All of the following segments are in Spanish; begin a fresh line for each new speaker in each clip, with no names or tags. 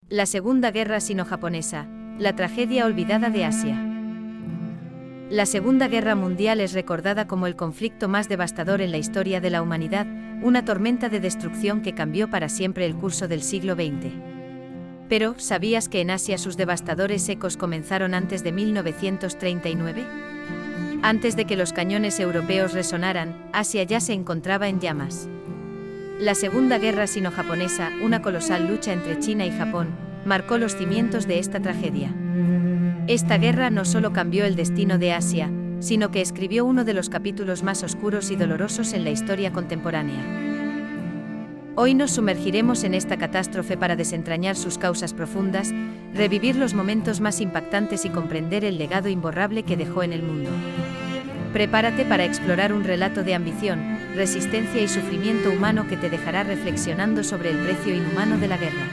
La Segunda Guerra Sino-Japonesa, la tragedia olvidada de Asia. La Segunda Guerra Mundial es recordada como el conflicto más devastador en la historia de la humanidad, una tormenta de destrucción que cambió para siempre el curso del siglo XX. Pero, ¿sabías que en Asia sus devastadores ecos comenzaron antes de 1939? Antes de que los cañones europeos resonaran, Asia ya se encontraba en llamas. La Segunda Guerra Sino-Japonesa, una colosal lucha entre China y Japón, marcó los cimientos de esta tragedia. Esta guerra no solo cambió el destino de Asia, sino que escribió uno de los capítulos más oscuros y dolorosos en la historia contemporánea. Hoy nos sumergiremos en esta catástrofe para desentrañar sus causas profundas, revivir los momentos más impactantes y comprender el legado imborrable que dejó en el mundo. Prepárate para explorar un relato de ambición, resistencia y sufrimiento humano que te dejará reflexionando sobre el precio inhumano de la guerra.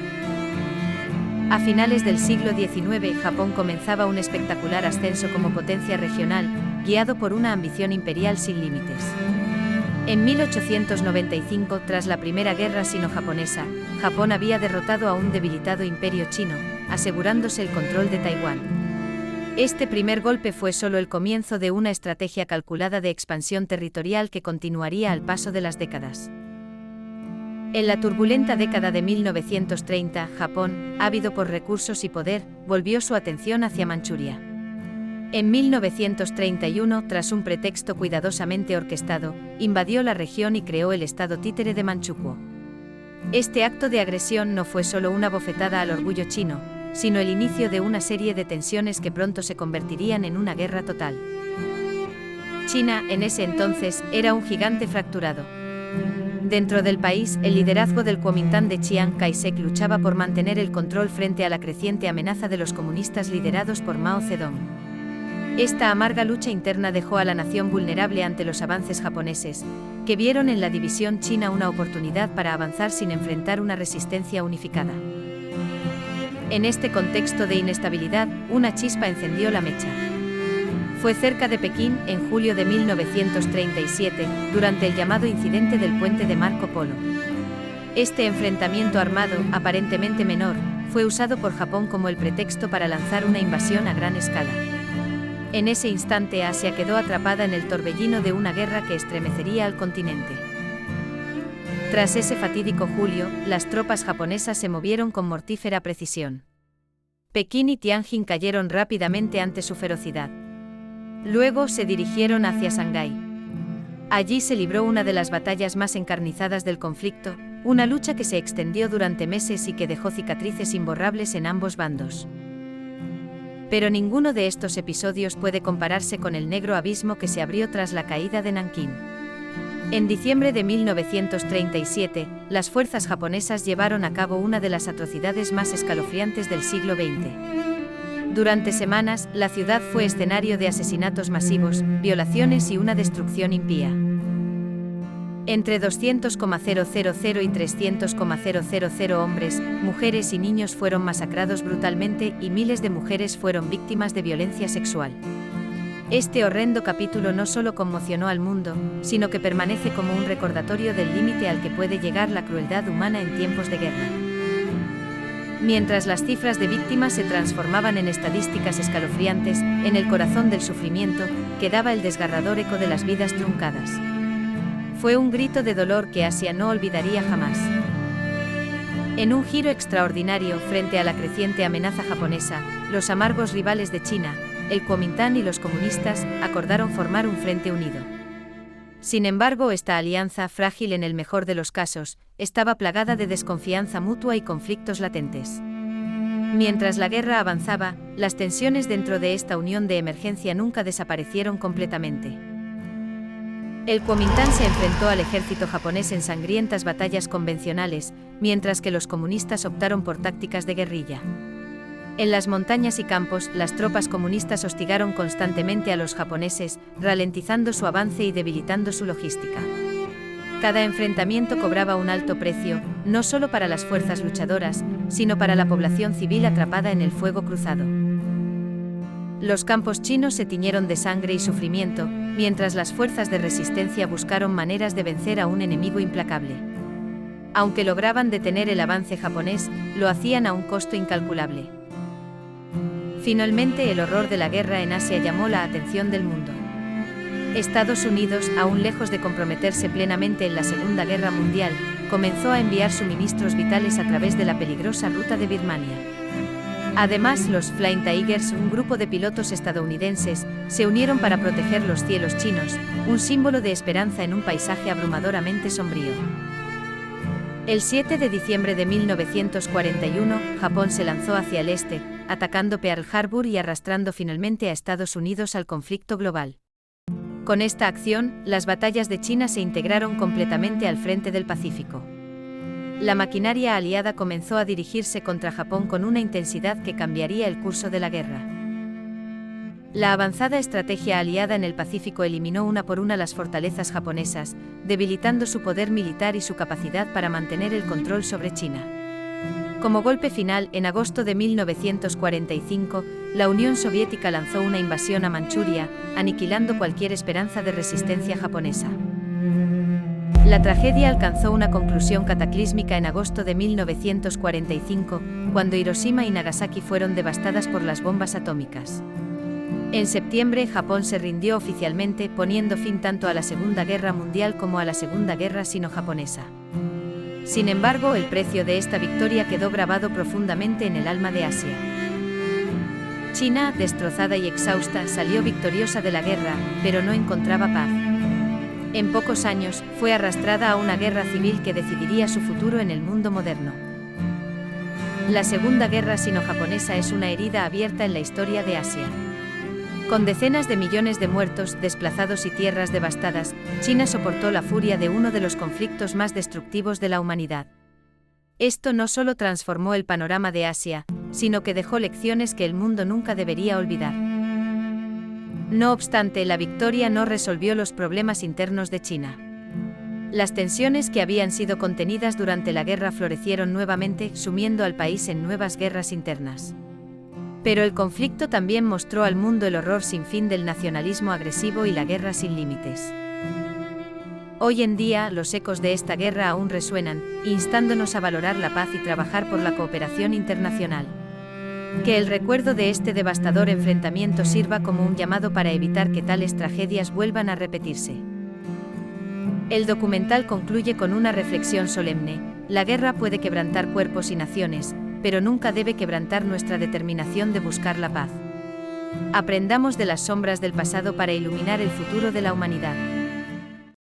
A finales del siglo XIX, Japón comenzaba un espectacular ascenso como potencia regional, guiado por una ambición imperial sin límites. En 1895, tras la Primera Guerra Sino-Japonesa, Japón había derrotado a un debilitado imperio chino, asegurándose el control de Taiwán. Este primer golpe fue solo el comienzo de una estrategia calculada de expansión territorial que continuaría al paso de las décadas. En la turbulenta década de 1930, Japón, ávido por recursos y poder, volvió su atención hacia Manchuria. En 1931, tras un pretexto cuidadosamente orquestado, invadió la región y creó el estado títere de Manchukuo. Este acto de agresión no fue solo una bofetada al orgullo chino, sino el inicio de una serie de tensiones que pronto se convertirían en una guerra total. China, en ese entonces, era un gigante fracturado. Dentro del país, el liderazgo del Kuomintang de Chiang Kai-shek luchaba por mantener el control frente a la creciente amenaza de los comunistas liderados por Mao Zedong. Esta amarga lucha interna dejó a la nación vulnerable ante los avances japoneses, que vieron en la división china una oportunidad para avanzar sin enfrentar una resistencia unificada. En este contexto de inestabilidad, una chispa encendió la mecha. Fue cerca de Pekín, en julio de 1937, durante el llamado incidente del puente de Marco Polo. Este enfrentamiento armado, aparentemente menor, fue usado por Japón como el pretexto para lanzar una invasión a gran escala. En ese instante Asia quedó atrapada en el torbellino de una guerra que estremecería al continente. Tras ese fatídico julio, las tropas japonesas se movieron con mortífera precisión. Pekín y Tianjin cayeron rápidamente ante su ferocidad. Luego se dirigieron hacia Shanghái. Allí se libró una de las batallas más encarnizadas del conflicto, una lucha que se extendió durante meses y que dejó cicatrices imborrables en ambos bandos. Pero ninguno de estos episodios puede compararse con el negro abismo que se abrió tras la caída de Nankín. En diciembre de 1937, las fuerzas japonesas llevaron a cabo una de las atrocidades más escalofriantes del siglo XX. Durante semanas, la ciudad fue escenario de asesinatos masivos, violaciones y una destrucción impía. Entre 200,000 y 300,000 hombres, mujeres y niños fueron masacrados brutalmente y miles de mujeres fueron víctimas de violencia sexual. Este horrendo capítulo no solo conmocionó al mundo, sino que permanece como un recordatorio del límite al que puede llegar la crueldad humana en tiempos de guerra. Mientras las cifras de víctimas se transformaban en estadísticas escalofriantes, en el corazón del sufrimiento, quedaba el desgarrador eco de las vidas truncadas. Fue un grito de dolor que Asia no olvidaría jamás. En un giro extraordinario frente a la creciente amenaza japonesa, los amargos rivales de China, el Kuomintang y los comunistas, acordaron formar un frente unido. Sin embargo, esta alianza, frágil en el mejor de los casos, estaba plagada de desconfianza mutua y conflictos latentes. Mientras la guerra avanzaba, las tensiones dentro de esta unión de emergencia nunca desaparecieron completamente. El Kuomintang se enfrentó al ejército japonés en sangrientas batallas convencionales, mientras que los comunistas optaron por tácticas de guerrilla. En las montañas y campos, las tropas comunistas hostigaron constantemente a los japoneses, ralentizando su avance y debilitando su logística. Cada enfrentamiento cobraba un alto precio, no solo para las fuerzas luchadoras, sino para la población civil atrapada en el fuego cruzado. Los campos chinos se tiñeron de sangre y sufrimiento, mientras las fuerzas de resistencia buscaron maneras de vencer a un enemigo implacable. Aunque lograban detener el avance japonés, lo hacían a un costo incalculable. Finalmente, el horror de la guerra en Asia llamó la atención del mundo. Estados Unidos, aún lejos de comprometerse plenamente en la Segunda Guerra Mundial, comenzó a enviar suministros vitales a través de la peligrosa ruta de Birmania. Además, los Flying Tigers, un grupo de pilotos estadounidenses, se unieron para proteger los cielos chinos, un símbolo de esperanza en un paisaje abrumadoramente sombrío. El 7 de diciembre de 1941, Japón se lanzó hacia el este, atacando Pearl Harbor y arrastrando finalmente a Estados Unidos al conflicto global. Con esta acción, las batallas de China se integraron completamente al frente del Pacífico. La maquinaria aliada comenzó a dirigirse contra Japón con una intensidad que cambiaría el curso de la guerra. La avanzada estrategia aliada en el Pacífico eliminó una por una las fortalezas japonesas, debilitando su poder militar y su capacidad para mantener el control sobre China. Como golpe final, en agosto de 1945, la Unión Soviética lanzó una invasión a Manchuria, aniquilando cualquier esperanza de resistencia japonesa. La tragedia alcanzó una conclusión cataclísmica en agosto de 1945, cuando Hiroshima y Nagasaki fueron devastadas por las bombas atómicas. En septiembre, Japón se rindió oficialmente, poniendo fin tanto a la Segunda Guerra Mundial como a la Segunda Guerra Sino-Japonesa. Sin embargo, el precio de esta victoria quedó grabado profundamente en el alma de Asia. China, destrozada y exhausta, salió victoriosa de la guerra, pero no encontraba paz. En pocos años, fue arrastrada a una guerra civil que decidiría su futuro en el mundo moderno. La Segunda Guerra Sino-Japonesa es una herida abierta en la historia de Asia. Con decenas de millones de muertos, desplazados y tierras devastadas, China soportó la furia de uno de los conflictos más destructivos de la humanidad. Esto no solo transformó el panorama de Asia, sino que dejó lecciones que el mundo nunca debería olvidar. No obstante, la victoria no resolvió los problemas internos de China. Las tensiones que habían sido contenidas durante la guerra florecieron nuevamente, sumiendo al país en nuevas guerras internas. Pero el conflicto también mostró al mundo el horror sin fin del nacionalismo agresivo y la guerra sin límites. Hoy en día, los ecos de esta guerra aún resuenan, instándonos a valorar la paz y trabajar por la cooperación internacional. Que el recuerdo de este devastador enfrentamiento sirva como un llamado para evitar que tales tragedias vuelvan a repetirse. El documental concluye con una reflexión solemne: la guerra puede quebrantar cuerpos y naciones, pero nunca debe quebrantar nuestra determinación de buscar la paz. Aprendamos de las sombras del pasado para iluminar el futuro de la humanidad.